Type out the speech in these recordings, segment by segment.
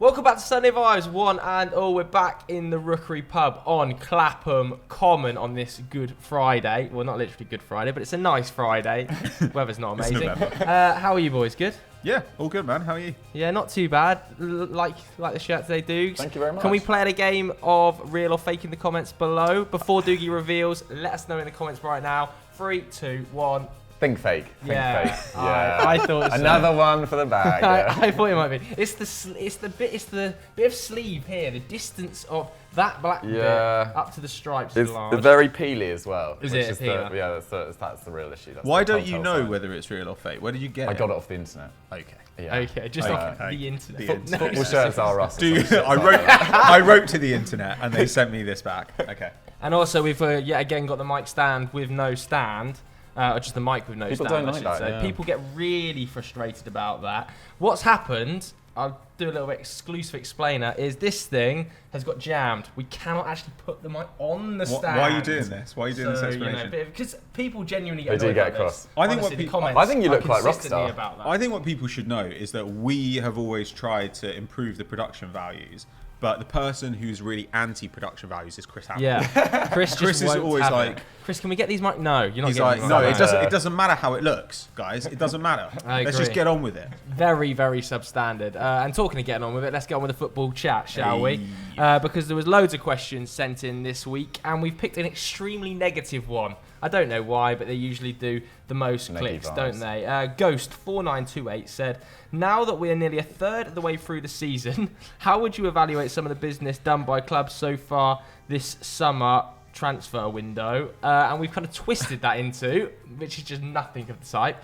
Welcome back to Sunday Vibes, one and all. We're back in the Rookery Pub on Clapham Common on this Good Friday. Well, not literally Good Friday, but it's a nice Friday. Weather's not amazing. How are you boys? Good? Yeah, all good, man. How are you? Yeah, not too bad. Like the shirt today, Dukes. Thank you very much. Can we play a game of real or fake in the comments below? Before Doogie reveals, let us know in the comments right now. 3, 2, 1. Think fake. Think fake. Yeah. I thought so. Another one for the bag. Yeah. I thought it might be. It's the bit of sleeve here. The distance of that black bit up to the stripes. It's large. very peely as well. Is it a peeler? That's the real issue. That's Why the don't you telltale know sign. whether it's real or fake? Where did you get it? I got it off the internet. Okay. Yeah. Okay, just like the internet. The internet. Football shirts are us. I wrote to the internet and they sent me this back. Okay. And also we've yet again got the mic stand with no stand. Or just the mic with no People stand, don't I like should that, say. yeah. People get really frustrated about that. What's happened, I'll do a little bit exclusive explainer, is this thing has got jammed. We cannot actually put the mic on the stand. Why are you doing this? Why are you doing this explanation? Because people genuinely They get do annoyed get about across. this. I think Honestly, what the people- comments I think you are look quite consistently rockstar. about that. I think what people should know is that we have always tried to improve the production values, but the person who's really anti-production values is Chris Hammond. Yeah, Chris Chris is won't always have like- it. Chris, can we get these mic? No, you're not He's getting like, them no, right. it doesn't matter how it looks, guys. It doesn't matter. I Let's just agree. get on with it. Very, very substandard. And talking of getting on with it, let's get on with the football chat, shall we? Because there was loads of questions sent in this week, and we've picked an extremely negative one. I don't know why, but they usually do the most Negative clicks, vibes. don't they? Ghost4928 said, now that we are nearly a third of the way through the season, how would you evaluate some of the business done by clubs so far this summer transfer window? And we've kind of twisted that into, which is just nothing of the type.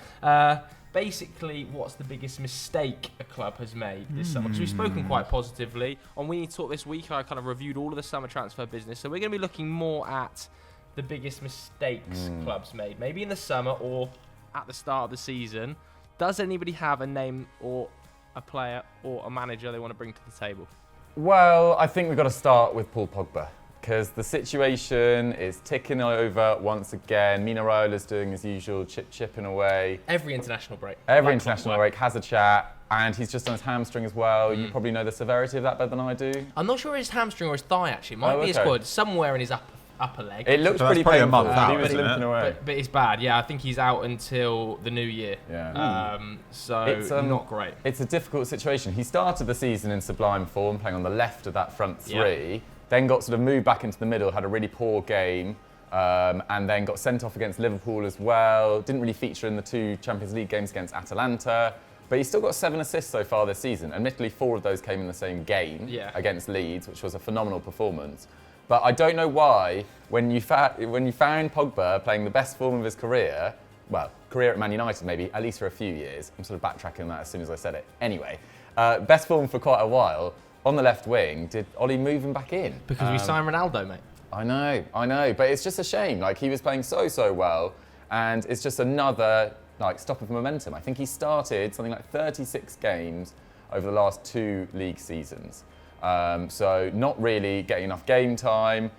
Basically, what's the biggest mistake a club has made this summer? Because we've spoken quite positively on We Need to Talk this week. I kind of reviewed all of the summer transfer business. So we're going to be looking more at the biggest mistakes clubs made, maybe in the summer or at the start of the season. Does anybody have a name or a player or a manager they want to bring to the table? Well, I think we've got to start with Paul Pogba, because the situation is ticking over once again. Mino Raiola's doing his usual chipping away. Every international break. Every international break has a chat, and he's just on his hamstring as well. You probably know the severity of that better than I do. I'm not sure his hamstring or his thigh, actually. It might be his quad, somewhere in his upper leg. It looks So that's pretty probably a painful. month out, He was isn't limping it? away. But it's bad, yeah. I think he's out until the new year. Yeah. So It's, not great. It's a difficult situation. He started the season in sublime form, playing on the left of that front three, then got sort of moved back into the middle, had a really poor game, and then got sent off against Liverpool as well. Didn't really feature in the 2 Champions League games against Atalanta, but he's still got 7 assists so far this season. Admittedly, 4 of those came in the same game against Leeds, which was a phenomenal performance. But I don't know why, when you found Pogba playing the best form of his career, well, career at Man United maybe, at least for a few years. I'm sort of backtracking on that as soon as I said it. Anyway, best form for quite a while. On the left wing, did Ollie move him back in? Because we signed Ronaldo, mate. I know, but it's just a shame. Like, he was playing so well, and it's just another stop of momentum. I think he started something like 36 games over the last 2 league seasons. So not really getting enough game time.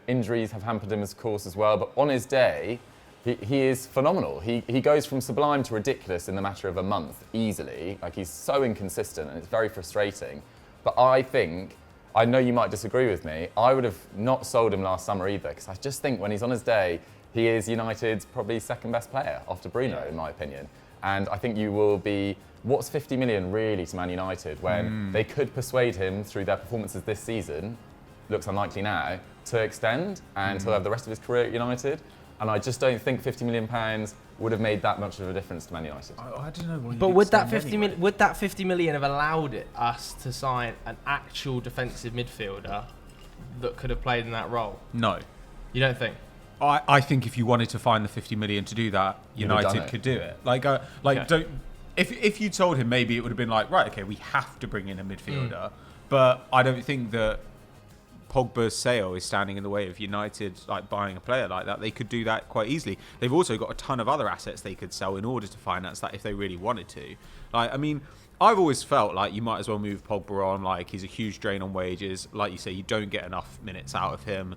Injuries have hampered him, of course, as well. But on his day, he is phenomenal. He goes from sublime to ridiculous in the matter of a month, easily. Like, he's so inconsistent, and it's very frustrating. But I know you might disagree with me, I would have not sold him last summer either, because I just think when he's on his day, he is United's probably second best player after Bruno, in my opinion. And I think you will be, what's 50 million really to Man United when they could persuade him through their performances this season, looks unlikely now, to extend, and he'll have the rest of his career at United. And I just don't think £50 million would have made that much of a difference to Man United. I don't know. But would that 50 million have allowed us to sign an actual defensive midfielder that could have played in that role? No. You don't think? I think if you wanted to find the 50 million to do that, United could do it. If you told him, maybe it would have been like, right, okay, we have to bring in a midfielder. But I don't think that Pogba's sale is standing in the way of United buying a player like that. They could do that quite easily. They've also got a ton of other assets they could sell in order to finance that if they really wanted to. I've always felt like you might as well move Pogba on. He's a huge drain on wages. Like you say, you don't get enough minutes out of him.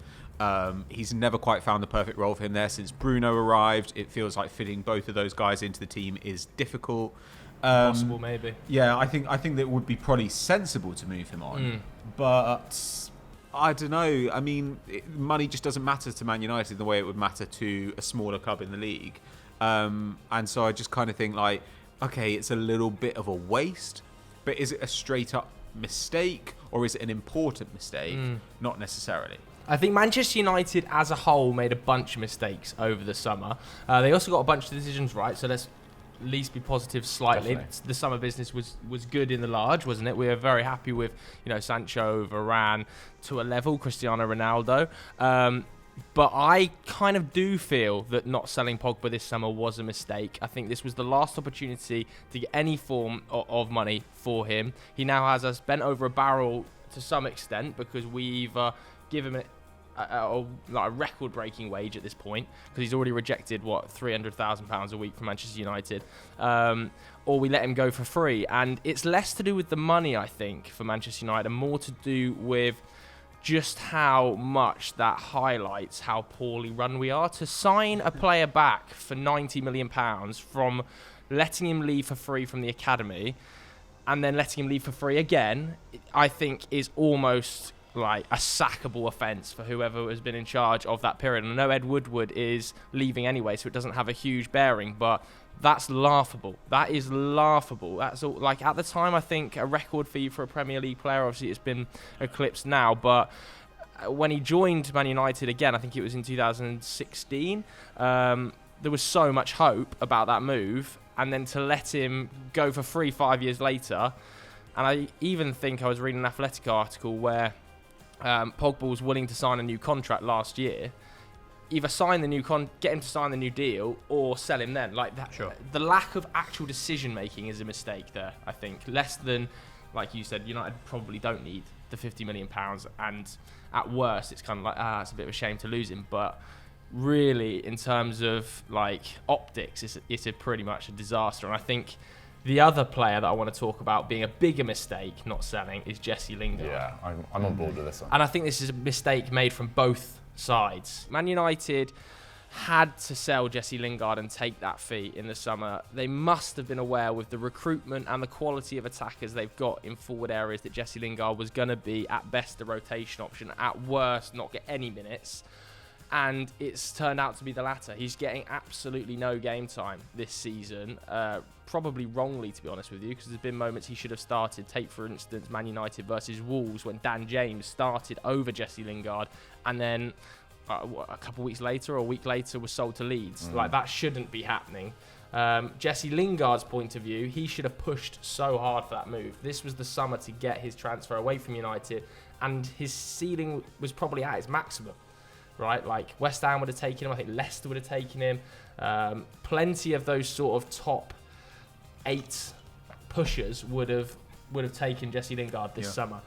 He's never quite found the perfect role for him there since Bruno arrived. It feels like fitting both of those guys into the team is difficult. Possible, maybe. Yeah, I think that it would be probably sensible to move him on, but I don't know. I mean, money just doesn't matter to Man United the way it would matter to a smaller club in the league, and so I just kind of think like, okay, it's a little bit of a waste, but is it a straight up mistake or is it an important mistake? Not necessarily. I think Manchester United as a whole made a bunch of mistakes over the summer. They also got a bunch of decisions right, so let's at least be positive slightly. The summer business was good in the large, wasn't it? We were very happy with, Sancho, Varane to a level, Cristiano Ronaldo. But I kind of do feel that not selling Pogba this summer was a mistake. I think this was the last opportunity to get any form of money for him. He now has us bent over a barrel to some extent because we've given him a record-breaking wage at this point because he's already rejected, £300,000 a week from Manchester United. Or we let him go for free. And it's less to do with the money, I think, for Manchester United, and more to do with just how much that highlights how poorly run we are. To sign a player back for £90 million from letting him leave for free from the academy and then letting him leave for free again, I think is almost like a sackable offence for whoever has been in charge of that period. And I know Ed Woodward is leaving anyway, so it doesn't have a huge bearing, but that's laughable. That is laughable. That's all, like, at the time, I think a record fee for a Premier League player, obviously it's been eclipsed now, but when he joined Man United again, I think it was in 2016, there was so much hope about that move, and then to let him go for free 5 years later. And I even think I was reading an Athletic article where Pogba was willing to sign a new contract last year. Either sign the new get him to sign the new deal, or sell him then. Like that, sure. The lack of actual decision making is a mistake there. I think less than, like you said, United probably don't need the £50 million, and at worst, it's kind of like it's a bit of a shame to lose him. But really, in terms of like optics, it's a pretty much a disaster. And I think the other player that I want to talk about being a bigger mistake not selling is Jesse Lingard. Yeah, I'm on board with this one. And I think this is a mistake made from both sides. Man United had to sell Jesse Lingard and take that fee in the summer. They must have been aware with the recruitment and the quality of attackers they've got in forward areas that Jesse Lingard was going to be at best a rotation option, at worst not get any minutes. And it's turned out to be the latter. He's getting absolutely no game time this season. Probably wrongly, to be honest with you, because there's been moments he should have started. Take, for instance, Man United versus Wolves, when Dan James started over Jesse Lingard, and then a couple of weeks later or a week later was sold to Leeds. Like, that shouldn't be happening. Jesse Lingard's point of view, he should have pushed so hard for that move. This was the summer to get his transfer away from United, and his ceiling was probably at its maximum. Right, like West Ham would have taken him. I think Leicester would have taken him. Plenty of those sort of top 8 pushers would have taken Jesse Lingard this summer.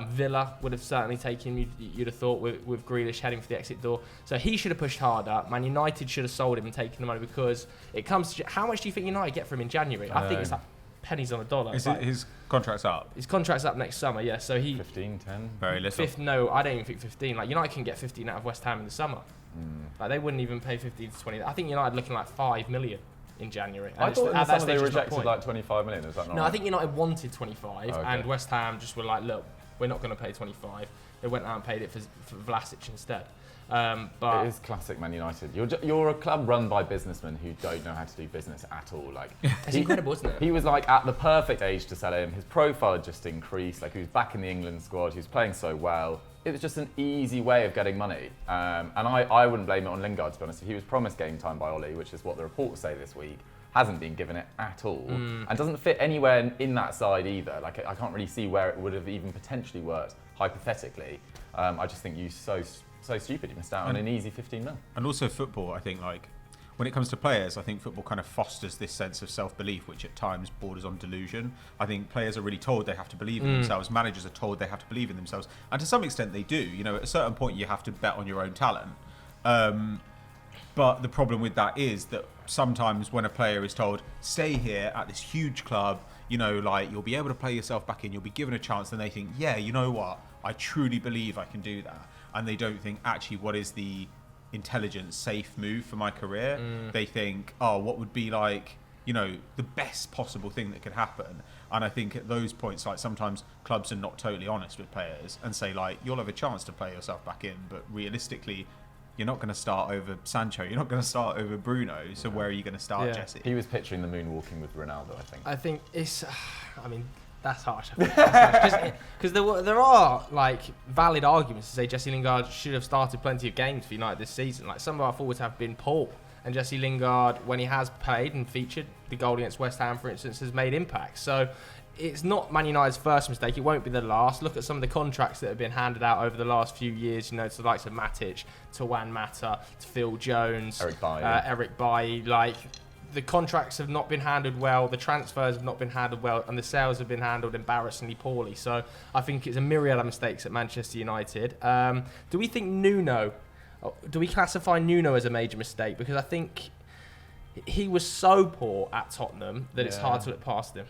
Villa would have certainly taken him. You'd have thought with Grealish heading for the exit door. So he should have pushed harder. Man United should have sold him and taken the money, because it comes to how much do you think United get for him in January? I think it's like pennies on a dollar. His contract's up? His contract's up next summer, yeah. So he 15, 10? Very little. No, I don't even think 15. Like, United can get 15 out of West Ham in the summer. Like, they wouldn't even pay 15 to 20. I think United looking like 5 million in January. I thought in the summer they rejected like 25 million. Is that not right? I think United wanted 25, and West Ham just were like, look, we're not going to pay 25. They went out and paid it for Vlasic instead. But it is classic Man United. You're a club run by businessmen who don't know how to do business at all. Like, it's incredible, isn't it? He was like at the perfect age to sell him. His profile had just increased. Like, he was back in the England squad. He was playing so well. It was just an easy way of getting money. And I wouldn't blame it on Lingard, to be honest. He was promised game time by Ollie, which is what the reports say this week. Hasn't been given it at all, and doesn't fit anywhere in that side either. Like, I can't really see where it would have even potentially worked hypothetically. I just think you so stupid. You missed out on an easy 15 mil. And also football, I think, like, when it comes to players, I think football kind of fosters this sense of self-belief, which at times borders on delusion. I think players are really told they have to believe in themselves. Managers are told they have to believe in themselves, and to some extent they do. You know, at a certain point you have to bet on your own talent. But the problem with that is that sometimes when a player is told, stay here at this huge club, you know, like, you'll be able to play yourself back in, you'll be given a chance, then they think, yeah, you know what, I truly believe I can do that. And they don't think, actually, what is the intelligent, safe move for my career? They think, oh, what would be like, the best possible thing that could happen. And I think at those points, like sometimes clubs are not totally honest with players and say like, you'll have a chance to play yourself back in, but realistically, you're not going to start over Sancho. You're not going to start over Bruno. So where are you going to start, Jesse? He was picturing the moonwalking with Ronaldo, I think. I think it's, that's harsh. Because there are like valid arguments to say Jesse Lingard should have started plenty of games for United this season. Like some of our forwards have been poor, and Jesse Lingard, when he has played and featured, the goal against West Ham, for instance, has made impact. So it's not Man United's first mistake. It won't be the last. Look at some of the contracts that have been handed out over the last few years. To the likes of Matic, to Juan Mata, to Phil Jones, Eric Bailly. Like the contracts have not been handled well. The transfers have not been handled well, and the sales have been handled embarrassingly poorly. So I think it's a myriad of mistakes at Manchester United. Do we think Nuno? Do we classify Nuno as a major mistake? Because I think he was so poor at Tottenham that it's hard to look past him.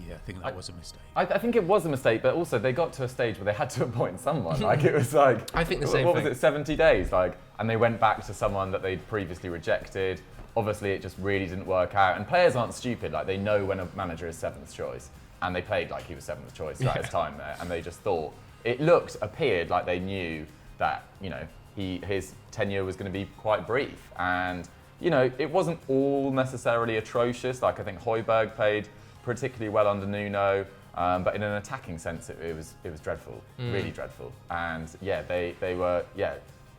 Yeah, I think that was a mistake. I think it was a mistake, but also they got to a stage where they had to appoint someone. Like it was like, I think the same what thing. was it, 70 days? Like, and they went back to someone that they'd previously rejected. Obviously, it just really didn't work out. And players aren't stupid. Like they know when a manager is seventh choice, and they played like he was seventh choice throughout his time there. And they just thought appeared like they knew that his tenure was going to be quite brief. And it wasn't all necessarily atrocious. Like I think Højbjerg played particularly well under Nuno, but in an attacking sense, it was dreadful, really dreadful. And they were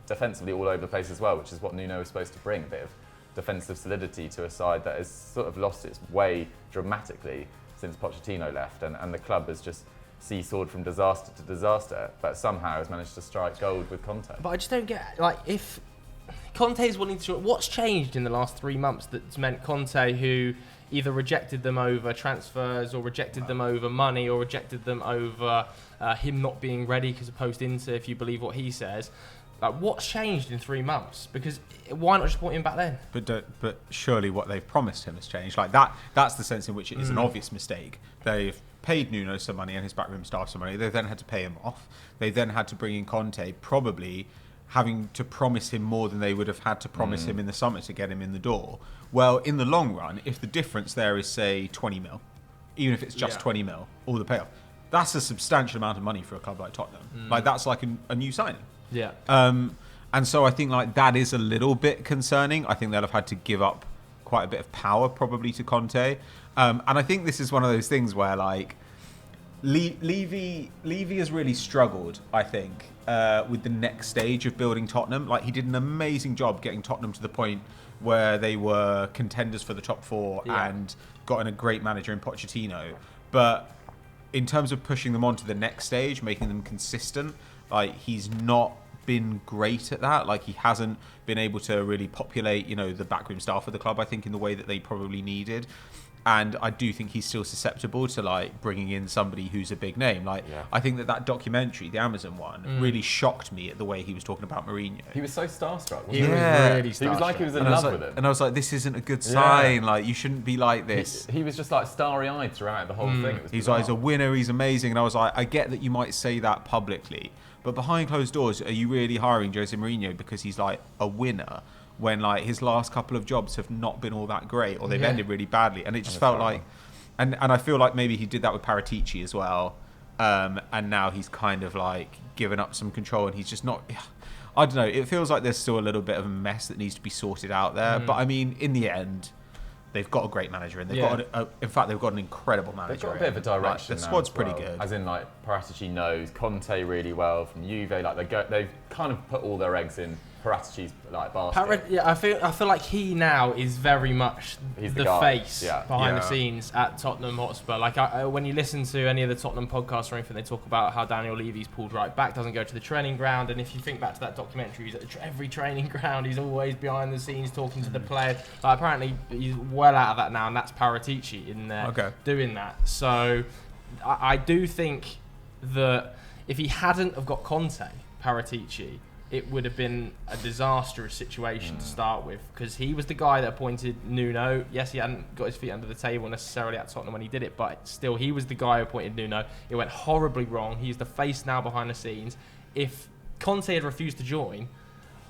defensively all over the place as well, which is what Nuno was supposed to bring, a bit of defensive solidity to a side that has sort of lost its way dramatically since Pochettino left, and the club has just seesawed from disaster to disaster, but somehow has managed to strike gold with Conte. But I just don't get, like, if Conte is willing to... What's changed in the last 3 months that's meant Conte, who either rejected them over transfers or rejected them over money or rejected them over him not being ready because of post-Inter, if you believe what he says, like, what's changed in 3 months? Because why not just appoint him back then? But surely what they've promised him has changed. Like that's the sense in which it is an obvious mistake. They've paid Nuno some money and his backroom staff some money. They then had to pay him off. They then had to bring in Conte, probably having to promise him more than they would have had to promise him in the summer to get him in the door. Well, in the long run, if the difference there is, say, 20 mil, even if it's just 20 mil, all the payoff, that's a substantial amount of money for a club like Tottenham. Like, that's like a new signing. Yeah. And so I think like that is a little bit concerning. I think they'll have had to give up quite a bit of power probably to Conte. And I think this is one of those things where like Levy has really struggled, I think, with the next stage of building Tottenham. Like he did an amazing job getting Tottenham to the point where they were contenders for the top four and got in a great manager in Pochettino. But in terms of pushing them on to the next stage, making them consistent, like he's not been great at that. Like he hasn't been able to really populate, the backroom staff of the club, I think, in the way that they probably needed. And I do think he's still susceptible to like bringing in somebody who's a big name. Like I think that documentary, the Amazon one, really shocked me at the way he was talking about Mourinho. He was so starstruck. He was really starstruck. He was like he was in love with him. And I was like, this isn't a good sign. Like you shouldn't be like this. He was just like starry-eyed throughout the whole thing. It was he's like, he's a winner. He's amazing. And I was like, I get that you might say that publicly, but behind closed doors, are you really hiring Jose Mourinho because he's like a winner? When like his last couple of jobs have not been all that great, or they've ended really badly, and it just felt like, and I feel like maybe he did that with Paratici as well, and now he's kind of like given up some control, and he's just not. I don't know. It feels like there's still a little bit of a mess that needs to be sorted out there. But I mean, in the end, they've got a great manager, and they've got in fact they've got an incredible manager. They've got a bit of a direction. Like, the squad's pretty good. As in, like Paratici knows Conte really well from Juve. Like they've kind of put all their eggs in Paratici's like basket. I feel like he now is very much the face behind the scenes at Tottenham Hotspur. Like when you listen to any of the Tottenham podcasts or anything, they talk about how Daniel Levy's pulled right back, doesn't go to the training ground, and if you think back to that documentary, he's at every training ground. He's always behind the scenes talking to the players. Like apparently he's well out of that now, and that's Paratici in there doing that. So I do think that if he hadn't have got Conte, Paratici, it would have been a disastrous situation to start with, because he was the guy that appointed Nuno. Yes, he hadn't got his feet under the table necessarily at Tottenham when he did it, but still, he was the guy who appointed Nuno. It went horribly wrong. He's the face now behind the scenes. If Conte had refused to join,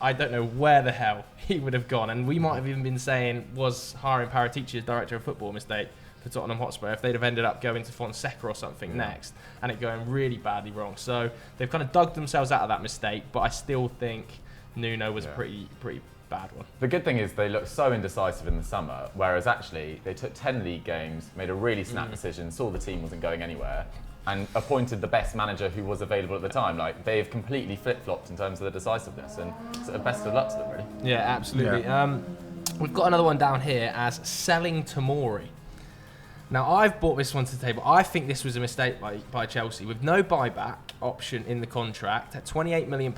I don't know where the hell he would have gone. And we might have even been saying, was hiring Paratici as director of football a mistake for Tottenham Hotspur if they'd have ended up going to Fonseca or something next and it going really badly wrong. So they've kind of dug themselves out of that mistake, but I still think Nuno was a pretty bad one. The good thing is they looked so indecisive in the summer, whereas actually they took 10 league games, made a really snap decision, saw the team wasn't going anywhere, and appointed the best manager who was available at the time. Like, they've completely flip-flopped in terms of the decisiveness, and sort of best of luck to them, really. Yeah, absolutely. Yeah. We've got another one down here as selling Tomori. Now, I've brought this one to the table. I think this was a mistake by Chelsea with no buyback option in the contract at £28 million.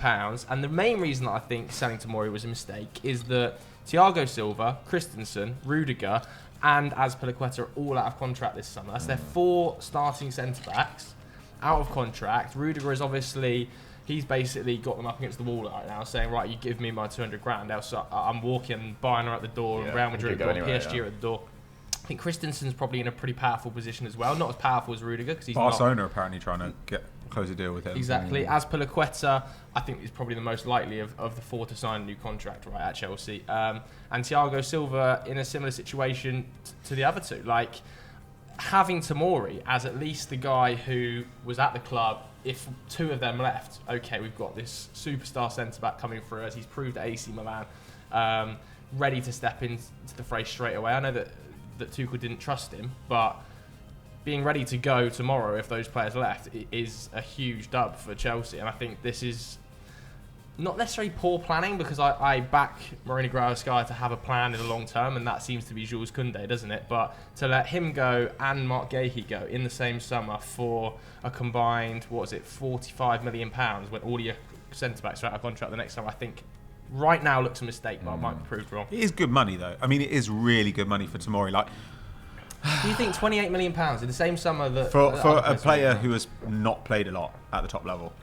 And the main reason that I think selling Tomori was a mistake is that Thiago Silva, Christensen, Rudiger, and Azpilicueta are all out of contract this summer. That's their 4 starting centre-backs out of contract. Rudiger is obviously... He's basically got them up against the wall right now, saying, right, you give me my 200 grand, else I'm walking, buying her at the door, and Real Madrid at the door, PSG at the door. I think Christensen's probably in a pretty powerful position as well. Not as powerful as Rudiger because he's Barcelona apparently trying to close a deal with him. Exactly. Azpilicueta, I think, is probably the most likely of the 4 to sign a new contract right at Chelsea. And Thiago Silva in a similar situation to the other 2. Like, having Tomori as at least the guy who was at the club, if 2 of them left, okay, we've got this superstar centre-back coming through us. He's proved at AC Milan, ready to step into the fray straight away. I know that Tuchel didn't trust him, but being ready to go tomorrow if those players left is a huge dub for Chelsea. And I think this is not necessarily poor planning, because I back Marina Graovskaya to have a plan in the long term, and that seems to be Jules Koundé, doesn't it? But to let him go and Mark Gahey go in the same summer for a combined, £45 million when all your centre-backs are out of contract the next summer, I think right now looks a mistake, but I might be proved wrong. It is good money, though. I mean, it is really good money for Tomori. Like, do you think £28 million in the same summer that for a player who has not played a lot at the top level,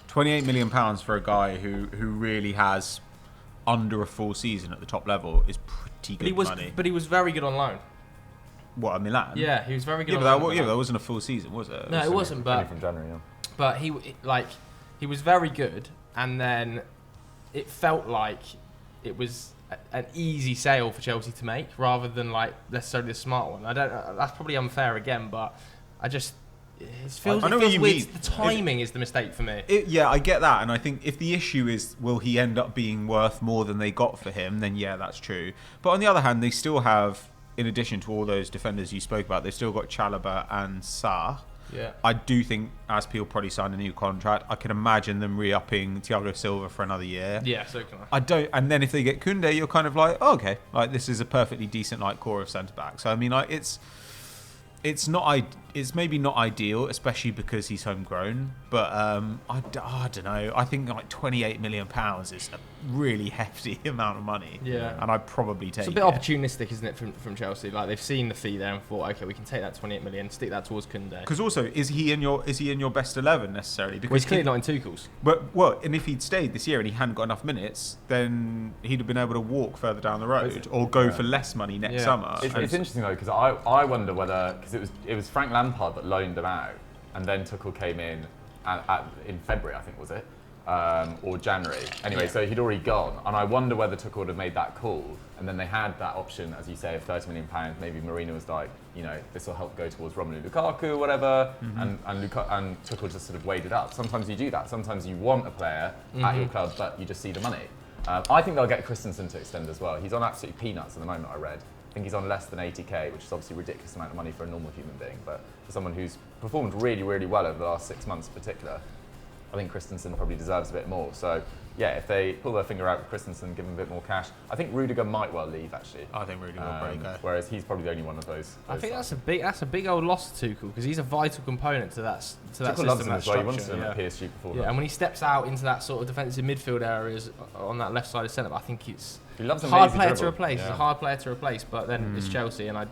£28 million for a guy who really has under a full season at the top level is pretty good money. But he was very good on loan. What, at Milan? Yeah, he was very good on loan. loan. But that wasn't a full season, was it? No, it wasn't. But from January, But he was very good, and then it felt like it was an easy sale for Chelsea to make rather than necessarily a smart one. That's probably unfair again, but it feels weird. The timing is the mistake for me. I get that, and I think if the issue is will he end up being worth more than they got for him, then yeah, that's true. But on the other hand, they still have, in addition to all those defenders you spoke about, they've still got Chalobah and Sarr. Yeah. I do think Aspi will probably sign a new contract. I can imagine them re-upping Thiago Silva for another year. Yeah, so can I. And then if they get Koundé, you're kind of like, oh, okay, this is a perfectly decent core of centre back. So I mean, it's maybe not ideal, especially because he's homegrown. But I don't know. I think £28 million is a really hefty amount of money. Yeah, and I'd probably take it. It's a bit opportunistic, isn't it, from Chelsea? Like, they've seen the fee there and thought, okay, we can take that £28 million, stick that towards Koundé. Because also, is he in your best 11 necessarily? Because he's clearly not in Tuchel's. But and if he'd stayed this year and he hadn't got enough minutes, then he'd have been able to walk further down the road or go for less money next summer. It's interesting though, because I wonder whether, because it was Frank Lampard that loaned them out, and then Tuchel came in in February, I think, was it? Or January. Anyway, so he'd already gone. And I wonder whether Tuchel would have made that call. And then they had that option, as you say, of £30 million. Maybe Mourinho was like, this will help go towards Romelu Lukaku or whatever. And Tuchel just sort of weighed it up. Sometimes you do that. Sometimes you want a player at your club, but you just see the money. I think they'll get Christensen to extend as well. He's on absolutely peanuts at the moment, I read. I think he's on less than 80k, which is obviously a ridiculous amount of money for a normal human being. But for someone who's performed really, really well over the last 6 months in particular, I think Christensen probably deserves a bit more. So, yeah, if they pull their finger out with Christensen, give him a bit more cash, I think Rudiger might well leave, actually. I think Rudiger will probably go. Whereas he's probably the only one of those. I think that's a big old loss to Tuchel, because he's a vital component to that system, loves him that as well. structure. He wants him at PSG before that. And when he steps out into that sort of defensive midfield areas on that left side of centre, I think it's he loves a hard player dribble. to replace. Yeah. It's a hard player to replace, but then it's Chelsea, and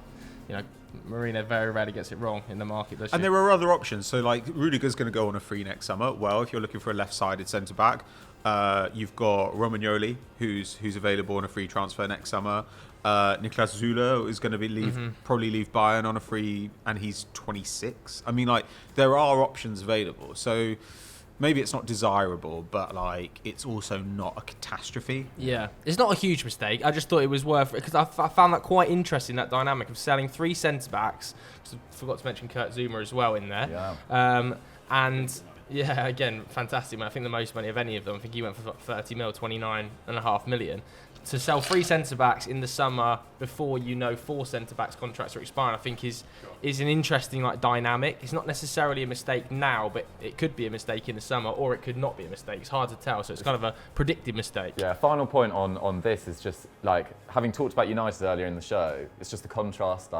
Mourinho very rarely gets it wrong in the market. And there are other options. So, Rudiger's going to go on a free next summer. Well, if you're looking for a left-sided centre-back, you've got Romagnoli, who's available on a free transfer next summer. Niklas Zula is going to probably leave Bayern on a free, and he's 26. I mean, there are options available. So, maybe it's not desirable, but like it's also not a catastrophe. Yeah, it's not a huge mistake. I just thought it was worth it because I found that quite interesting, that dynamic of selling 3 centre backs. I forgot to mention Kurt Zuma as well in there. Yeah. And yeah, again, fantastic. I think the most money of any of them. I think he went for 30 mil, 29.5 million. To sell 3 centre backs in the summer before 4 centre backs contracts are expiring, I think is an interesting dynamic. It's not necessarily a mistake now, but it could be a mistake in the summer, or it could not be a mistake. It's hard to tell, so it's kind of a predicted mistake. Yeah. Final point on this is just having talked about United earlier in the show. It's just the contrast.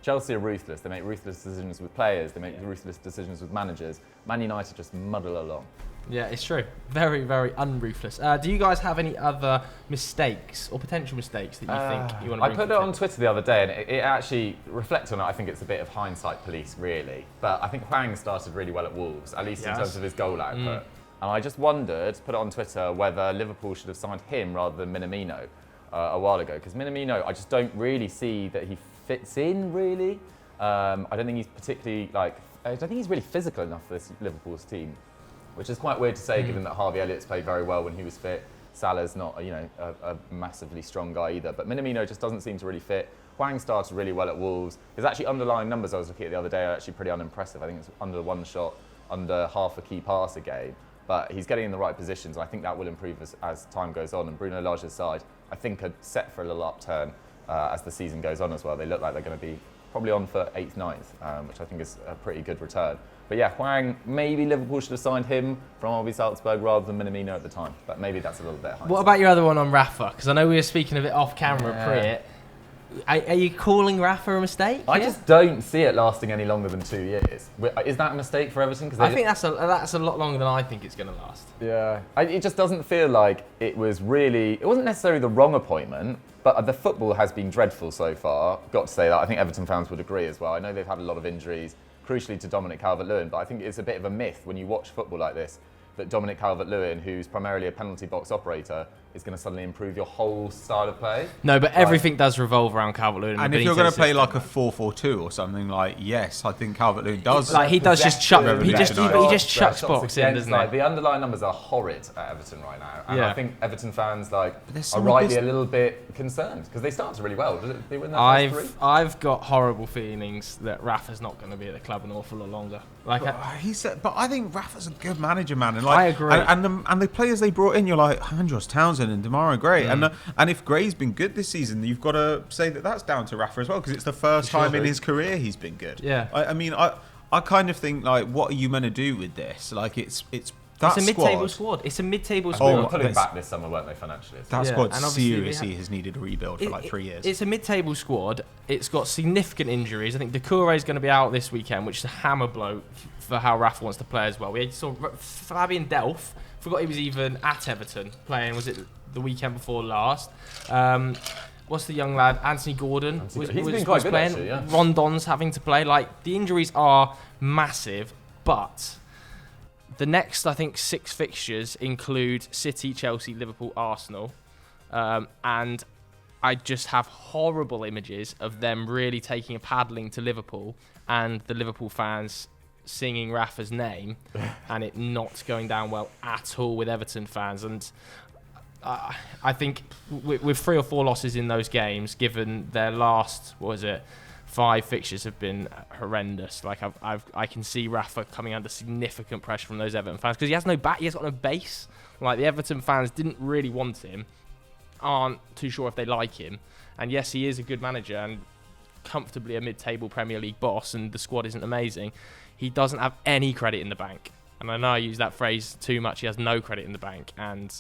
Chelsea are ruthless. They make ruthless decisions with players. They make ruthless decisions with managers. Man United just muddle along. Yeah, it's true. Very, very unruthless. Do you guys have any other mistakes or potential mistakes that you think you want to bring? I put it on Twitter the other day, and it actually reflects on it. I think it's a bit of hindsight police, really. But I think Hwang started really well at Wolves, at least in terms of his goal output. And I just wondered, put it on Twitter, whether Liverpool should have signed him rather than Minamino a while ago. Because Minamino, I just don't really see that he fits in, really. I don't think he's particularly, I don't think he's really physical enough for this Liverpool's team. Which is quite weird to say, given that Harvey Elliott's played very well when he was fit. Salah's not, a massively strong guy either. But Minamino just doesn't seem to really fit. Hwang started really well at Wolves. His actually underlying numbers I was looking at the other day are actually pretty unimpressive. I think it's under 1 shot, under half a key pass a game. But he's getting in the right positions, and I think that will improve as time goes on. And Bruno Lage's side, I think, are set for a little upturn as the season goes on as well. They look like they're going to be probably on for 8th, 9th, which I think is a pretty good return. But yeah, Hwang, maybe Liverpool should have signed him from RB Salzburg rather than Minamino at the time. But maybe that's a little bit high. What about your other one on Rafa? Because I know we were speaking a bit off camera pre it. Are you calling Rafa a mistake? I just don't see it lasting any longer than 2 years. Is that a mistake for Everton? I think that's a lot longer than I think it's going to last. Yeah. It just doesn't feel like it was really... It wasn't necessarily the wrong appointment, but the football has been dreadful so far. Got to say that. I think Everton fans would agree as well. I know they've had a lot of injuries, crucially to Dominic Calvert-Lewin, but I think it's a bit of a myth when you watch football like this that Dominic Calvert-Lewin, who's primarily a penalty box operator, is going to suddenly improve your whole style of play. No, but everything does revolve around Calvert-Lewin. And if you're going to play like a 4-4-2 or something, yes, I think Calvert-Lewin does. He does just chuck. He just chucks box in, doesn't he? The underlying numbers are horrid at Everton right now, and I think Everton fans are rightly a little bit concerned because they started really well. Did they win that first 3? I've got horrible feelings that Rafa's not going to be at the club an awful lot longer. But I think Rafa's a good manager, man. And I agree. And the players they brought in, you're like Andros Townsend and Demarai Gray. And if Gray's been good this season, you've got to say that that's down to Rafa as well, because it's the first time in his career he's been good. Yeah. I kind of think what are you meant to do with this? It's a mid-table squad. It's a mid-table squad. They were pulling back this summer, weren't they, financially? That squad seriously has needed a rebuild for 3 years. It's a mid-table squad. It's got significant injuries. I think Doucouré is going to be out this weekend, which is a hammer blow for how Rafa wants to play as well. We saw Fabian Delph. Forgot he was even at Everton playing. Was it the weekend before last? What's the young lad? Anthony Gordon he's been quite good, playing. Actually, yeah. Rondon's having to play. The injuries are massive, but the next, I think, 6 fixtures include City, Chelsea, Liverpool, Arsenal. And I just have horrible images of them really taking a paddling to Liverpool and the Liverpool fans singing Rafa's name and it not going down well at all with Everton fans. And I think with 3 or 4 losses in those games, given their last, 5 fixtures have been horrendous. I can see Rafa coming under significant pressure from those Everton fans because he has no back, he has got no base. The Everton fans didn't really want him, aren't too sure if they like him, and yes, he is a good manager and comfortably a mid-table Premier League boss, and the squad isn't amazing. He doesn't have any credit in the bank, and I know I use that phrase too much. He has no credit in the bank, and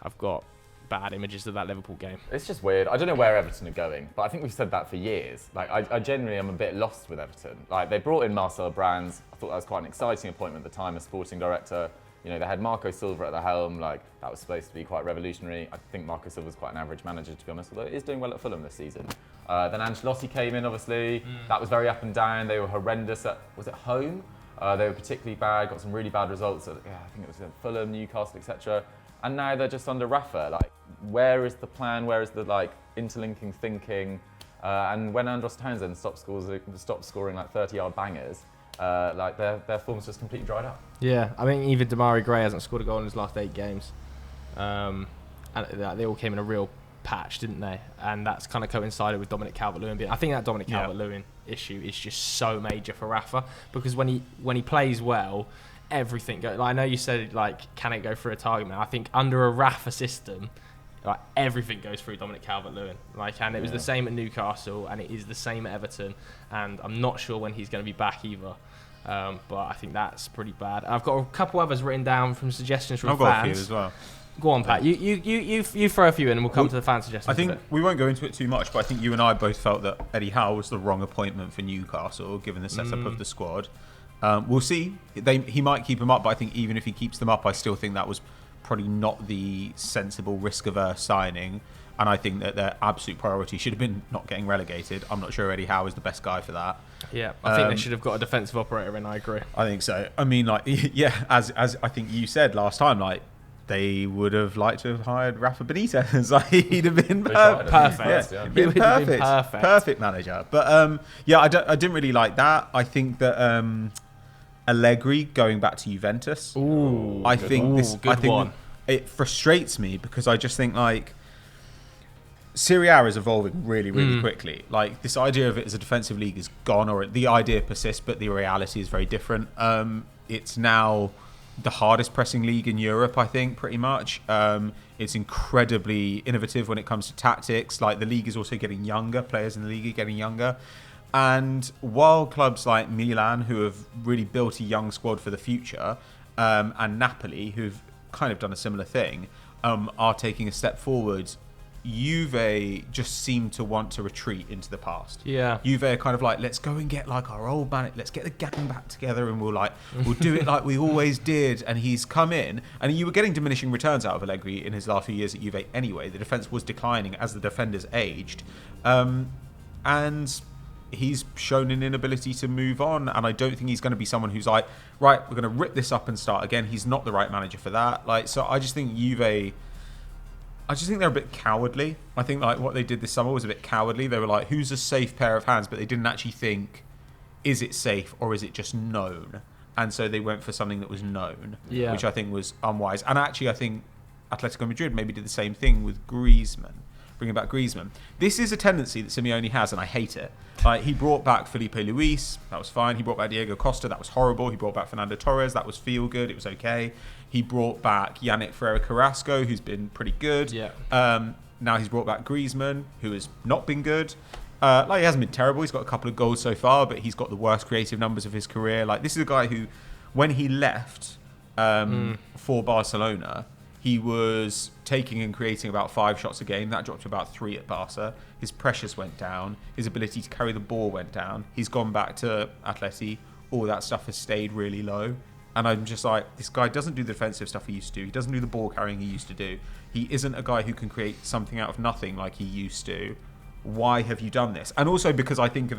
I've got bad images of that Liverpool game. It's just weird. I don't know where Everton are going, but I think we've said that for years. I genuinely am a bit lost with Everton. They brought in Marcel Brands. I thought that was quite an exciting appointment at the time as sporting director. They had Marco Silva at the helm. That was supposed to be quite revolutionary. I think Marco Silva's quite an average manager, to be honest, although he is doing well at Fulham this season. Then Ancelotti came in, obviously. That was very up and down. They were horrendous at, was it home? They were particularly bad, got some really bad results at, I think it was Fulham, Newcastle, etc. And now they're just under Rafa. Where is the plan? Where is the interlinking thinking? And when Andros Townsend stopped scoring 30-yard bangers, like their form's just completely dried up. Yeah, I mean, even Damari Gray hasn't scored a goal in his last 8 games. And they all came in a real patch, didn't they? And that's kind of coincided with Dominic Calvert-Lewin. I think that Dominic Calvert-Lewin issue is just so major for Rafa, because when he plays well, everything goes. Like, I know you said, like, can it go through a target man? I think under a Rafa system, like, everything goes through Dominic Calvert-Lewin. Like, and it was the same at Newcastle, and it is the same at Everton. And I'm not sure when he's going to be back either. But I think that's pretty bad. I've got a couple others written down from suggestions from fans. I've got a few as well. Go on, Pat. You throw a few in, and we'll come to the fan suggestions. I think we won't go into it too much, but I think you and I both felt that Eddie Howe was the wrong appointment for Newcastle, given the setup of the squad. We'll see. He might keep them up, but I think even if he keeps them up, I still think that was probably not the sensible risk-averse signing. And I think that their absolute priority should have been not getting relegated. I'm not sure Eddie Howe is the best guy for that. Yeah, I think they should have got a defensive operator in. I agree. I think so. I mean, like, yeah, as I think you said last time, like, they would have liked to have hired Rafa Benitez. Like, he'd have been perfect. Yeah. He would have been perfect manager. But I didn't really like that. I think that Allegri going back to Juventus. I think it frustrates me, because I just think, like, Serie A is evolving really, really quickly. Like, this idea of it as a defensive league is gone, or the idea persists, but the reality is very different. It's now the hardest pressing league in Europe, I think, pretty much. It's incredibly innovative when it comes to tactics. Like, the league is also getting younger. Players in the league are getting younger. And while clubs like Milan, who have really built a young squad for the future, and Napoli, who've kind of done a similar thing, are taking a step forward, Juve just seem to want to retreat into the past. Yeah, Juve are kind of like, let's go and get like our old man, let's get the gang back together, and we'll do it like we always did. And he's come in, and you were getting diminishing returns out of Allegri in his last few years at Juve anyway. The defence was declining as the defenders aged, and he's shown an inability to move on. And I don't think he's going to be someone who's like, right, we're going to rip this up and start again. He's not the right manager for that. Like, so I just think Juve, I just think they're a bit cowardly. I think, like, what they did this summer was a bit cowardly. They were like, who's a safe pair of hands? But they didn't actually think, is it safe or is it just known? And so they went for something that was known, which I think was unwise. And actually, I think Atletico Madrid maybe did the same thing with Griezmann, bringing back Griezmann. This is a tendency that Simeone has, and I hate it. Like, he brought back Felipe Luis, that was fine. He brought back Diego Costa, that was horrible. He brought back Fernando Torres, that was feel good, it was okay. He brought back Yannick Ferreira Carrasco, who's been pretty good. Yeah. Now he's brought back Griezmann, who has not been good. Like, he hasn't been terrible. He's got a couple of goals so far, but he's got the worst creative numbers of his career. Like, this is a guy who, when he left for Barcelona, he was taking and creating about 5 shots a game. That dropped to about 3 at Barca. His pressures went down. His ability to carry the ball went down. He's gone back to Atleti. All that stuff has stayed really low. And I'm just like, this guy doesn't do the defensive stuff he used to do. He doesn't do the ball carrying he used to do. He isn't a guy who can create something out of nothing like he used to. Why have you done this? And also because I think of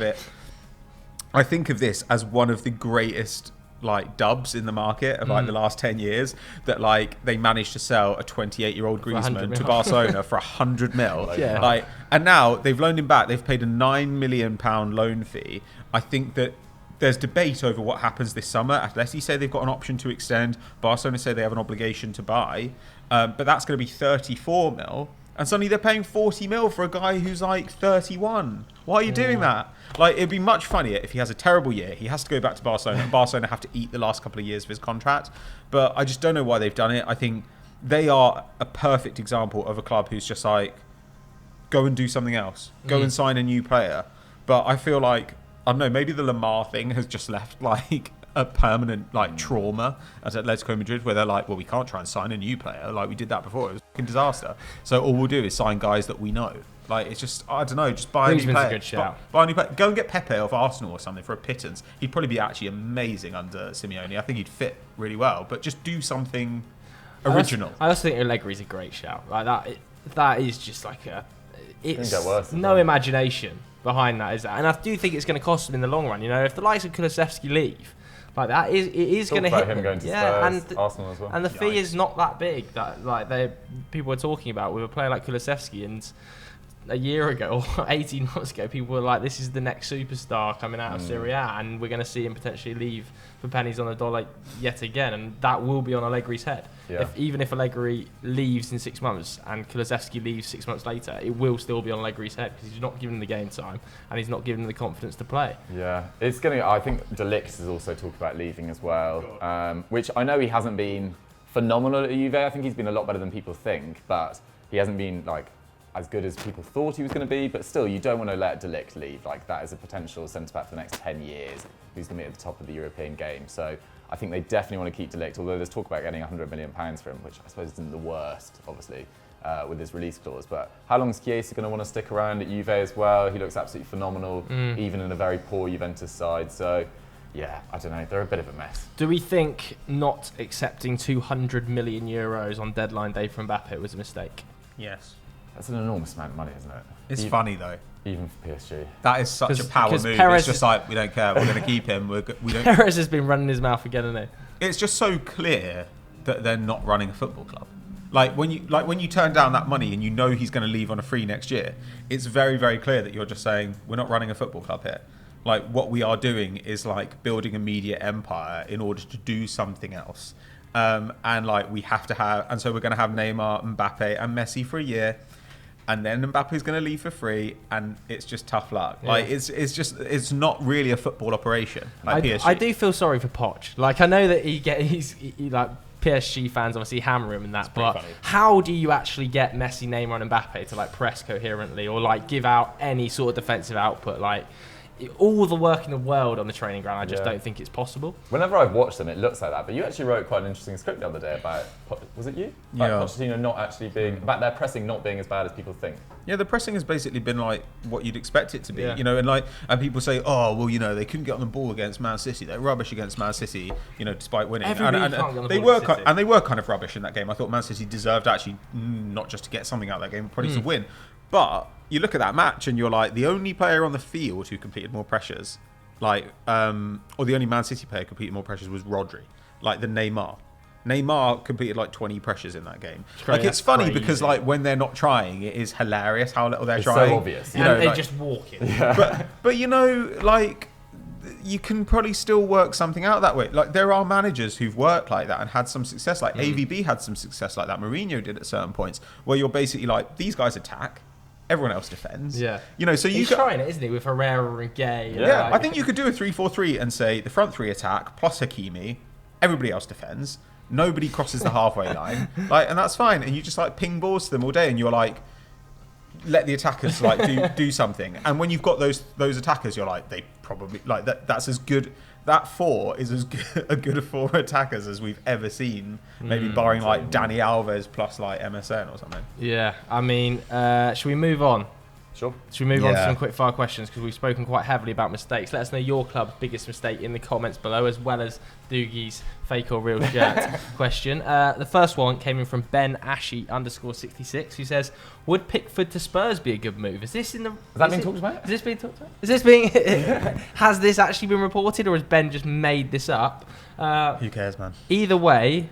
this as one of the greatest, like, dubs in the market of, like, the last 10 years, that, like, they managed to sell a 28-year-old Griezmann to Barcelona for 100 mil. Yeah. Like, and now they've loaned him back. They've paid a £9 million loan fee. I think that there's debate over what happens this summer. Atleti say they've got an option to extend. Barcelona say they have an obligation to buy. But that's going to be 34 mil. And suddenly they're paying 40 mil for a guy who's like 31. Why are you doing that? Like, it'd be much funnier if he has a terrible year. He has to go back to Barcelona, and Barcelona have to eat the last couple of years of his contract. But I just don't know why they've done it. I think they are a perfect example of a club who's just like, go and do something else. Go and sign a new player. But I feel like, I don't know, maybe the Lamar thing has just left, like, a permanent, like, trauma at Atletico Madrid, where they're like, well, we can't try and sign a new player. Like, we did that before. It was a fucking disaster. So all we'll do is sign guys that we know. Like, it's just, I don't know, just buy a new player. A good shout. Buy a new player. Go and get Pepe off Arsenal or something for a pittance. He'd probably be actually amazing under Simeone. I think he'd fit really well. But just do something original. I also think Allegri's a great shout. Like, that is just like it's no imagination behind that, is that? And I do think it's going to cost them in the long run. You know, if the likes of Kulusevski leave, like, that is going to hit him going to Spurs, and Arsenal as well. And the fee is not that big that, like, people are talking about with a player like Kulusevski, and a year ago or 18 months ago, people were like, this is the next superstar coming out of Serie A, and we're going to see him potentially leave for pennies on the dollar yet again, and that will be on Allegri's head. Yeah. Even if Allegri leaves in 6 months and Kulusevski leaves 6 months later, it will still be on Allegri's head because he's not giving him the game time and he's not giving him the confidence to play. Yeah, it's going to. I think De Ligt has also talked about leaving as well, which I know he hasn't been phenomenal at Juve. I think he's been a lot better than people think, but he hasn't been like as good as people thought he was going to be. But still, you don't want to let De Ligt leave. Like, that is a potential centre back for the next 10 years who's going to be at the top of the European game. So I think they definitely want to keep De Ligt, although there's talk about getting £100 million for him, which I suppose isn't the worst, obviously, with his release clause. But how long is Chiesa going to want to stick around at Juve as well? He looks absolutely phenomenal, even in a very poor Juventus side. So yeah, I don't know. They're a bit of a mess. Do we think not accepting €200 million on deadline day for Mbappe was a mistake? Yes. That's an enormous amount of money, isn't it? It's funny though. Even for PSG. That is such a power move. Perez, it's just like, we don't care. We're going to keep him. We don't. Perez has been running his mouth again, hasn't he? It's just so clear that they're not running a football club. Like when you turn down that money and you know he's going to leave on a free next year, it's very, very clear that you're just saying, we're not running a football club here. Like, what we are doing is like building a media empire in order to do something else. And like, we have to have, and so we're going to have Neymar, Mbappe and Messi for a year. And then Mbappe's going to leave for free, and it's just tough luck. Yeah. Like, it's not really a football operation. Like PSG. I do feel sorry for Poch. Like, I know that he's like, PSG fans obviously hammer him and that, but funny. How do you actually get Messi, Neymar, and Mbappe to like press coherently or like give out any sort of defensive output? Like, all the work in the world on the training ground, I just don't think it's possible. Whenever I've watched them, it looks like that. But you actually wrote quite an interesting script the other day about, was it you? About Pochettino not actually being, about their pressing not being as bad as people think. Yeah, the pressing has basically been like what you'd expect it to be, you know, and people say, oh, well, you know, they couldn't get on the ball against Man City. They're rubbish against Man City, you know, despite winning. They were kind of rubbish in that game. I thought Man City deserved actually not just to get something out of that game, but probably to win. But you look at that match and you're like, the only player on the field who completed more pressures, like, or the only Man City player who completed more pressures was Rodri, like the Neymar. Neymar completed like 20 pressures in that game. Like, it's funny because like when they're not trying, it is hilarious how little they're trying. It's so obvious. You know, they're just walking. Yeah. But you know, like, you can probably still work something out that way. Like, there are managers who've worked like that and had some success. Like AVB had some success like that. Mourinho did at certain points where you're basically like, these guys attack, everyone else defends. Yeah. You know, so he's trying it, isn't he, with Herrera and Gay? Yeah, like, I think you could do a 3-4-3 and say the front three attack plus Hakimi, everybody else defends, nobody crosses the halfway line, like, and that's fine. And you just like ping balls to them all day, and you're like, let the attackers like do something. And when you've got those attackers, you're like, they probably like that's as good. That four is as good a four attackers as we've ever seen, maybe barring like Dani Alves plus like MSN or something. Yeah, I mean, should we move on? Sure. Should we move on to some quick fire questions, because we've spoken quite heavily about mistakes. Let us know your club's biggest mistake in the comments below, as well as Doogie's fake or real shirt question. The first one came in from Ben Ashy _66, who says, would Pickford to Spurs be a good move? Is this in the? Has that been talked about? Is this being talked about? Is this being? Has this actually been reported, or has Ben just made this up? Who cares, man? Either way,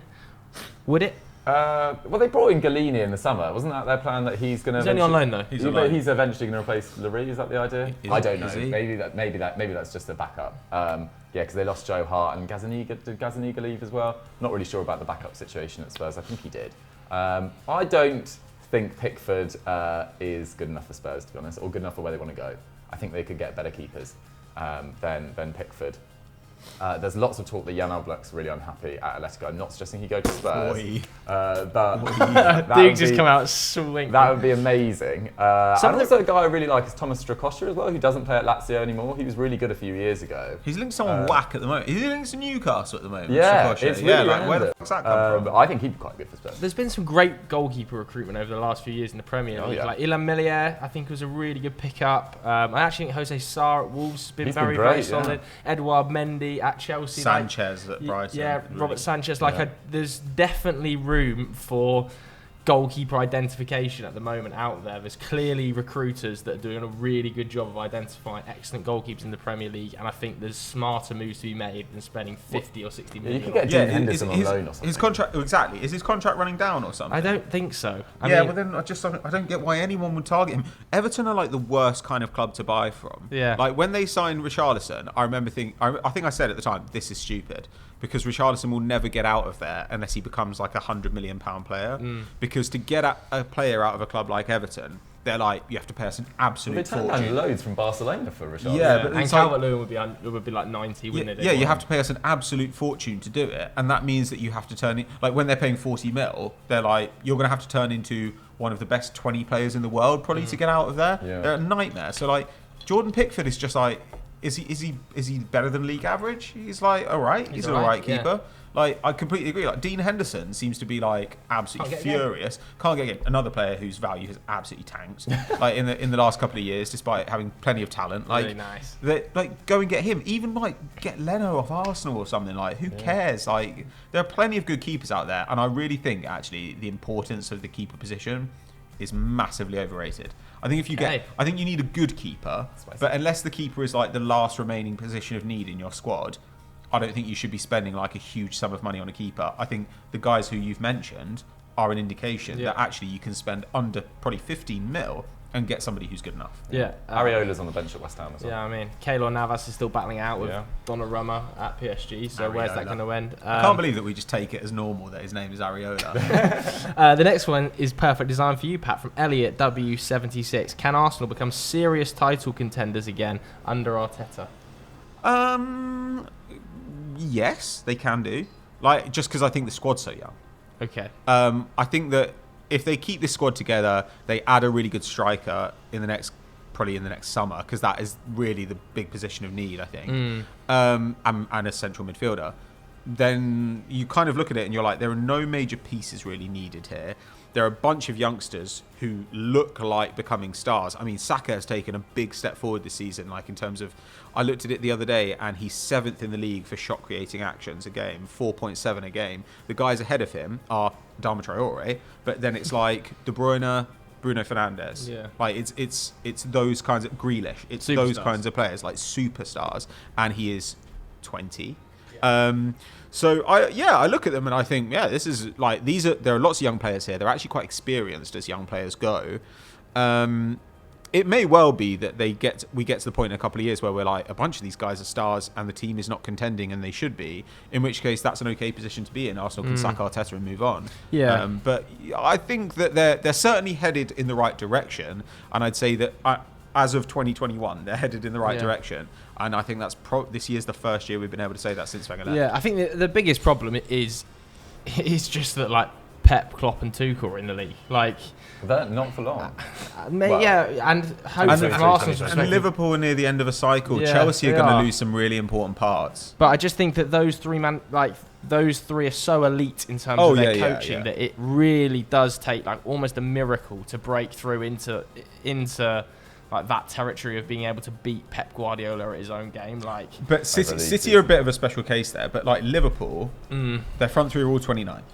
would it? Well, they brought in Galini in the summer. Wasn't that their plan, that he's going to? He's only on loan though. He's eventually going to replace Larry. Is that the idea? I don't know. Maybe that's just a backup. Yeah, because they lost Joe Hart and Gazzaniga. Did Gazzaniga leave as well? Not really sure about the backup situation at Spurs. I think he did. I don't think Pickford is good enough for Spurs, to be honest, or good enough for where they want to go. I think they could get better keepers than Pickford. There's lots of talk that Jan Oblak's really unhappy at Atletico. I'm not suggesting he go to Spurs, but Duke just come out swinging. That would be amazing. And also a guy I really like is Thomas Strakosha as well, who doesn't play at Lazio anymore. He was really good a few years ago. He's linked to someone whack at the moment. Is he linked to Newcastle at the moment? Yeah, it's really like, where the fuck's that come from? I think he'd be quite good for Spurs. There's been some great goalkeeper recruitment over the last few years in the Premier League. Like Ilan Millier, I think was a really good pickup. I actually think Jose Sarr at Wolves has been very solid. Edouard Mendy at Chelsea. Sanchez at Brighton. Yeah, Robert Sanchez. There's definitely room for goalkeeper identification at the moment out there. There's clearly recruiters that are doing a really good job of identifying excellent goalkeepers in the Premier League, and I think there's smarter moves to be made than spending 50 or 60 million. You could get Dean Henderson on loan or something. His contract, exactly. Is his contract running down or something? I don't think so. I mean, well then I don't get why anyone would target him. Everton are like the worst kind of club to buy from. Yeah. Like when they signed Richarlison, I remember I think I said at the time, this is stupid. Because Richarlison will never get out of there unless he becomes like £100 million player. Because to get a player out of a club like Everton, they're like, you have to pay us an absolute fortune. They turned down loads from Barcelona for Richarlison. Yeah, but and Calvert-Lewin would be like 90, wouldn't it? Yeah, you have to pay us an absolute fortune to do it, and that means that you have to turn it. Like when they're paying 40 mil, they're like, you're going to have to turn into one of the best 20 players in the world probably to get out of there. Yeah. They're a nightmare. So like, Jordan Pickford is just like. Is he better than league average? He's like, all right. He's an all right keeper. Yeah. Like, I completely agree. Like, Dean Henderson seems to be like absolutely furious. Can't get again. Another player whose value has absolutely tanked. Like in the last couple of years, despite having plenty of talent. Like, really nice. Like, go and get him. Even like get Leno off Arsenal or something. Like, who cares? Like, there are plenty of good keepers out there, and I really think actually the importance of the keeper position is massively overrated. I think I think you need a good keeper, but unless the keeper is like the last remaining position of need in your squad, I don't think you should be spending like a huge sum of money on a keeper. I think the guys who you've mentioned are an indication that actually you can spend under probably 15 mil and get somebody who's good enough. Yeah. Areola's on the bench at West Ham as well. Yeah, I mean, Keylor Navas is still battling out with Donnarumma at PSG, so where's that going to end? I can't believe that we just take it as normal that his name is Areola. The next one is perfect design for you, Pat, from Elliot W76. Can Arsenal become serious title contenders again under Arteta? Yes, they can do. Like, just because I think the squad's so young. Okay. I think that if they keep this squad together, they add a really good striker probably in the next summer, because that is really the big position of need, I think, and a central midfielder. Then you kind of look at it and you're like, there are no major pieces really needed here. There are a bunch of youngsters who look like becoming stars. I mean, Saka has taken a big step forward this season, like in terms of, I looked at it the other day and he's 7th in the league for shot creating actions a game, 4.7 a game. The guys ahead of him are Dama Traore, but then it's like De Bruyne, Bruno Fernandes. Yeah. Like it's those kinds of Grealish. It's superstars. Those kinds of players, like superstars, and he is 20. So I look at them and I think, this is like there are lots of young players here. They're actually quite experienced as young players go. It may well be that we get to the point in a couple of years where we're like, a bunch of these guys are stars and the team is not contending and they should be, in which case that's an okay position to be in. Arsenal can sack Arteta and move on. Yeah. But I think that they're certainly headed in the right direction, and I'd say that as of 2021 they're headed in the right direction, and I think that's this year's the first year we've been able to say that since Wenger left. Yeah, I think the biggest problem is just that like Pep, Klopp and Tuchel are in the league. Like, that not for long. And hopefully from Arsenal's perspective. And Liverpool are near the end of a cycle. Yeah, Chelsea are going to lose some really important parts. But I just think that those three are so elite in terms of their coaching that it really does take like almost a miracle to break through into like that territory of being able to beat Pep Guardiola at his own game. Like, but City are a bit of a special case there. But like Liverpool, their front three are all 29.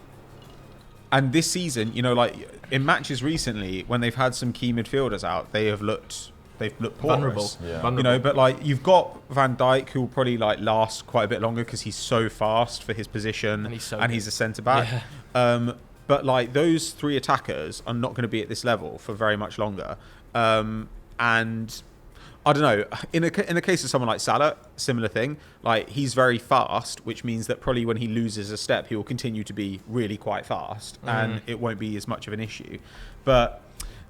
And this season, like in matches recently, when they've had some key midfielders out, they've looked porous. Vulnerable. But like you've got Van Dijk, who will probably like last quite a bit longer because he's so fast for his position, and he's a centre back. Yeah. But like those three attackers are not going to be at this level for very much longer. And I don't know. In the case of someone like Salah, similar thing. Like he's very fast, which means that probably when he loses a step, he will continue to be really quite fast, and it won't be as much of an issue. But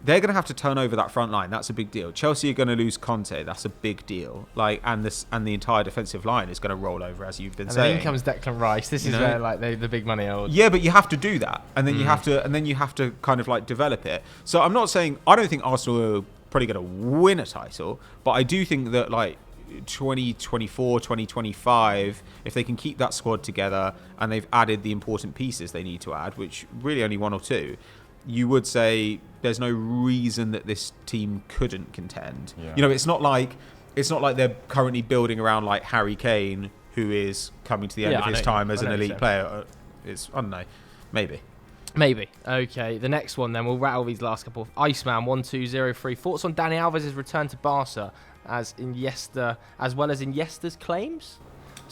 they're going to have to turn over that front line. That's a big deal. Chelsea are going to lose Conte. That's a big deal. Like, and the entire defensive line is going to roll over, as you've been saying. And then comes Declan Rice. This is where like the big money are. Yeah, but you have to do that, and then you have to kind of like develop it. So I'm not saying I don't think Arsenal are probably going to win a title, but I do think that like 2024, 2025, if they can keep that squad together and they've added the important pieces they need to add, which really only one or two, you would say there's no reason that this team couldn't contend. Yeah. It's not like they're currently building around like Harry Kane, who is coming to the end of his time as an elite player. I don't know, maybe. Maybe. Okay, the next one then. We'll rattle these last couple. Iceman 1203. Thoughts on Dani Alves' return to Barca as well as Iniesta's claims?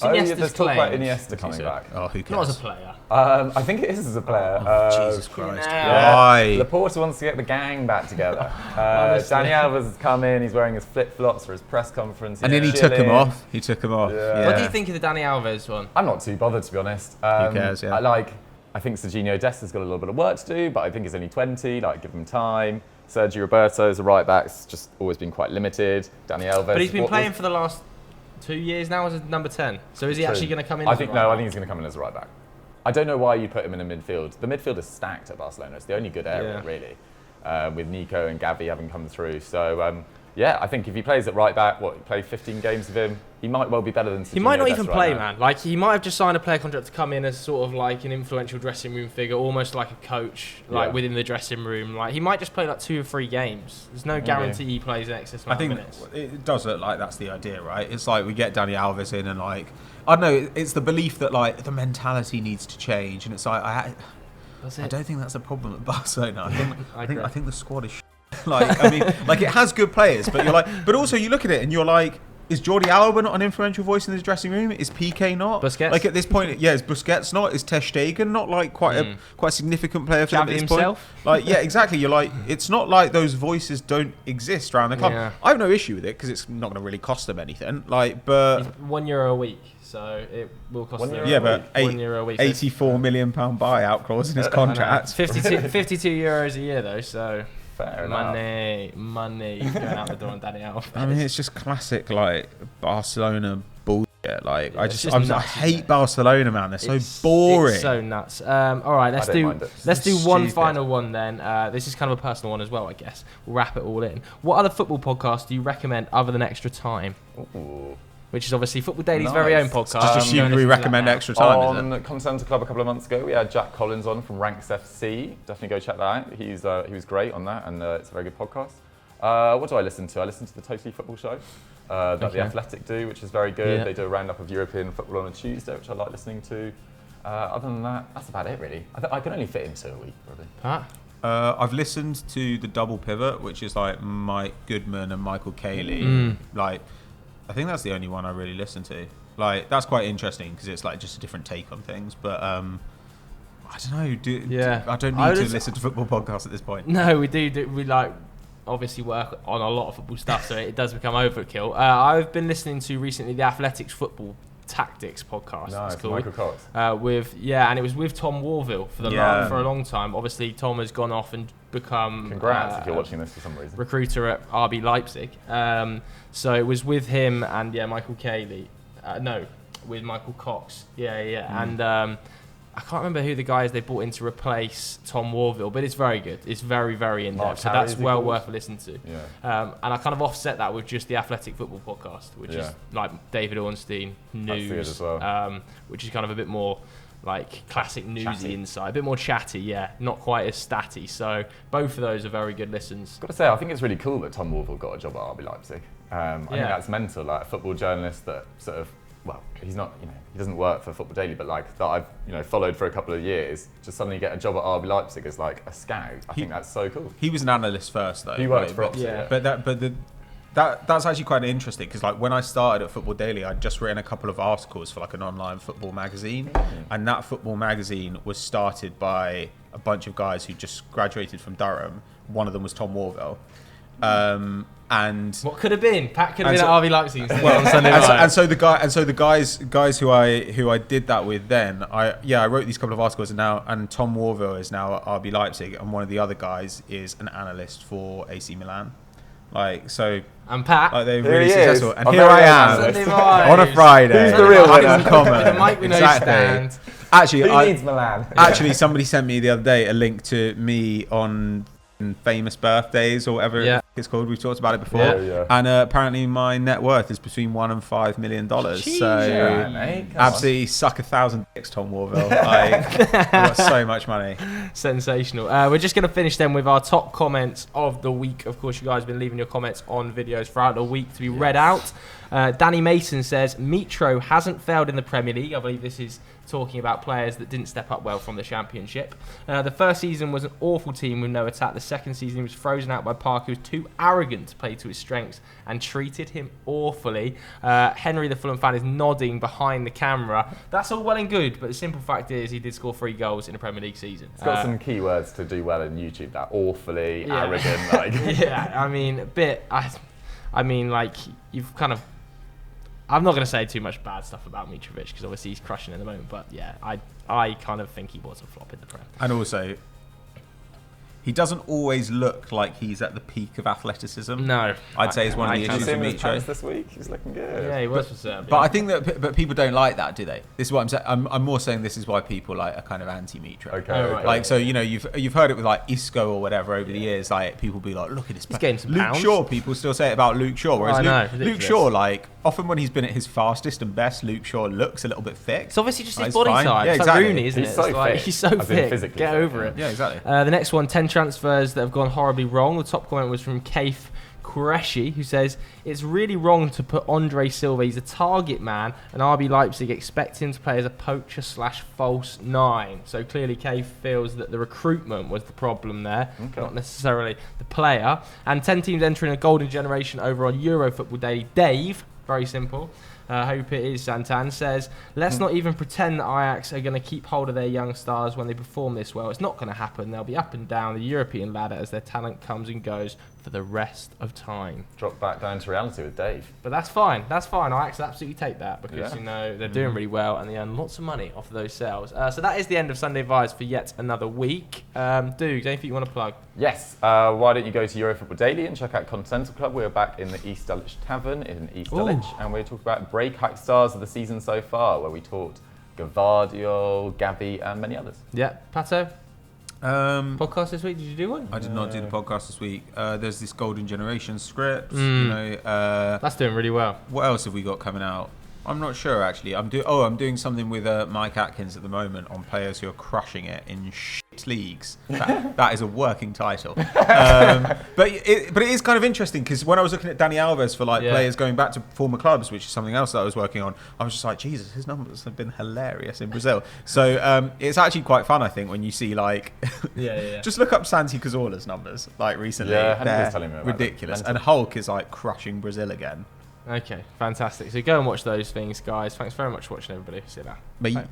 There's talk about Iniesta coming back. Oh, who cares? Not as a player. I think it is as a player. Jesus Christ. Yeah. Laporta wants to get the gang back together. Dani Alves has come in, he's wearing his flip-flops for his press conference. And then he took him off. Yeah. What do you think of the Dani Alves one? I'm not too bothered, to be honest. Who cares, yeah. I think Serginho Desta's got a little bit of work to do, but I think he's only 20, give him time. Sergio Roberto's a right-back's just always been quite limited. Dani Alves... But he's been playing for the last 2 years now as a number 10. So is he actually going to come in I think he's going to come in as a right-back. I don't know why you put him in a midfield. The midfield is stacked at Barcelona. It's the only good area, really, with Nico and Gavi having come through. So, I think if he plays at right-back, play 15 games of him, he might well be better than Serginho. He might not even play, man. He might have just signed a player contract to come in as sort of an influential dressing room figure, almost like a coach, within the dressing room. He might just play 2 or 3 games. There's no guarantee he plays an excess amount of minutes. It does look like that's the idea, right? It's we get Dani Alves in and I don't know, it's the belief that the mentality needs to change, and it's I don't think that's a problem at Barcelona. I think the squad is it has good players, but but also you look at it and you're is Jordi Alba not an influential voice in the dressing room? Is PK not? Busquets? At this point, is Busquets not? Is Ter Stegen not quite a significant player for them at this himself? Point? Exactly. You're it's not like those voices don't exist around the club. Yeah. I have no issue with it because it's not going to really cost them anything. But it's €1 a week, so it will cost them. Yeah, but €1 a week. £84 million buyout clause in his contract. 52 euros a year though, so. Fair money going out the door on Dani Alves. I mean, it's just classic Barcelona bullshit. I hate Barcelona, man. They're so boring. It's so nuts. All right, let's do one final one then. This is kind of a personal one as well, I guess. We'll wrap it all in. What other football podcast do you recommend other than Extra Time? Ooh. Which is obviously Football Daily's very own podcast. Just assume we recommend Extra Time. On Contenders Club a couple of months ago, we had Jack Collins on from Ranks FC. Definitely go check that out. He was great on that, and it's a very good podcast. What do I listen to? I listen to the Totally Football Show that The Athletic do, which is very good. Yeah. They do a roundup of European football on a Tuesday, which I like listening to. Other than that, that's about it, really. I can only fit in 2 a week, probably. Pat? I've listened to the Double Pivot, which is Mike Goodman and Michael Cayley. I think that's the only one I really listen to. That's quite interesting because it's just a different take on things. But I don't know. I don't need to listen to football podcasts at this point. No, we do. We obviously work on a lot of football stuff, so it does become overkill. I've been listening to recently the Athletics Football Tactics podcast. Nice, it's called. Michael Cox. And it was with Tom Warville for a long time. Obviously, Tom has gone off and become. Congrats if you're watching this for some reason. Recruiter at RB Leipzig. So it was with him and Michael Cayley. With Michael Cox. And I can't remember who the guys they brought in to replace Tom Warville, but it's very good. It's very, very in-depth. So that's well worth listening to. Yeah. And I kind of offset that with just the Athletic Football podcast, which is David Ornstein, news, as well. which is kind of a bit more classic newsy insight, a bit more chatty, not quite as statty. So both of those are very good listens. Got to say, I think it's really cool that Tom Warville got a job at RB Leipzig. I think that's mental. A football journalist that sort of, he's not, he doesn't work for Football Daily, but that I've followed for a couple of years, just suddenly get a job at RB Leipzig as a scout. I think that's so cool. He was an analyst first, though. He worked for Oxford. But that's actually quite interesting because when I started at Football Daily, I'd just written a couple of articles for an online football magazine, and that football magazine was started by a bunch of guys who just graduated from Durham. One of them was Tom Warville. And what could have been? Pat could have been at RB Leipzig on Sunday night. And so the guys who I did that with then, I wrote these couple of articles, and Tom Warville is now at RB Leipzig, and one of the other guys is an analyst for AC Milan. And Pat, they're really successful. And here I am on a Friday. Who's the real winner? With a mic with no stand. Actually, who needs Milan? Actually, somebody sent me the other day a link to me on famous birthdays or whatever it's called. We've talked about it before. And apparently my net worth is between $1 and $5 million. Jeez, so absolutely suck 1,000 dicks, Tom Warville. I've got so much money. Sensational. We're just going to finish then with our top comments of the week. Of course, you guys have been leaving your comments on videos throughout the week to be read out. Danny Mason says, Mitro hasn't failed in the Premier League. I believe this is talking about players that didn't step up well from the Championship. The first season was an awful team with no attack. The second season he was frozen out by Parker, who was too arrogant to play to his strengths and treated him awfully. Henry, the Fulham fan, is nodding behind the camera. That's all well and good, but the simple fact is he did score 3 goals in a Premier League season. It's got some keywords to do well in YouTube. That awfully, arrogant, Yeah, I mean, a bit. I mean, like, you've kind of. I'm not going to say too much bad stuff about Mitrovic because obviously he's crushing at the moment. But yeah, I kind of think he was a flop in the Prem. And also, he doesn't always look like he's at the peak of athleticism. No, I'd say it's one of the issues with Mitrovic. This week, he's looking good. Yeah, he was for Serbia. But I think that people don't like that, do they? This is what I'm saying. I'm more saying this is why people like are kind of anti-Mitro. Okay. Right. Like, so you've heard it with like Isco or whatever over the years. Like, people be like, look at this. He's getting some Luke pounds. Shaw. People still say it about Luke Shaw. Whereas Luke Shaw, like, often when he's been at his fastest and best, Luke Shaw looks a little bit thick. It's obviously just his He's body fine. type. Yeah, it's exactly. like Rooney, isn't He's it? so It's like, fit. he's so As in fit. physically Get fit, over it. Yeah, exactly. The next one, 10 transfers that have gone horribly wrong. The top comment was from Kaif Qureshi, who says, it's really wrong to put Andre Silva, he's a target man, and RB Leipzig expect him to play as a poacher / false 9. So clearly Kaif feels that the recruitment was the problem there, not necessarily the player. And 10 teams entering a golden generation over on Euro Football Daily. Dave, very simple. Hope it is, Santan, says, let's not even pretend that Ajax are going to keep hold of their young stars when they perform this well. It's not going to happen. They'll be up and down the European ladder as their talent comes and goes for the rest of time. Drop back down to reality with Dave. But that's fine. That's fine. Ajax will absolutely take that because, they're doing really well and they earn lots of money off of those sales. So that is the end of Sunday Vibes for yet another week. Dukes, anything you want to plug? Yes. Why don't you go to Euro Football Daily and check out Continental Club? We're back in the East Dulwich Tavern in East Dulwich, and we're talking about breakout stars of the season so far, where we talked Gavardio, Gavi, and many others. Yeah. Pato? Podcast this week, did you do one? I did not do the podcast this week. There's this Golden Generation script. That's doing really well. What else have we got coming out? I'm not sure actually. I'm doing something with Mike Atkins at the moment on players who are crushing it in shit leagues. That is a working title. But it is kind of interesting because when I was looking at Dani Alves for players going back to former clubs, which is something else that I was working on, I was just like, Jesus, his numbers have been hilarious in Brazil. So it's actually quite fun, I think, when you see just look up Santi Cazorla's numbers recently. Yeah, they're ridiculous. And Hulk is crushing Brazil again. Okay, fantastic. So go and watch those things, guys. Thanks very much for watching, everybody. See you now. Bye. Bye.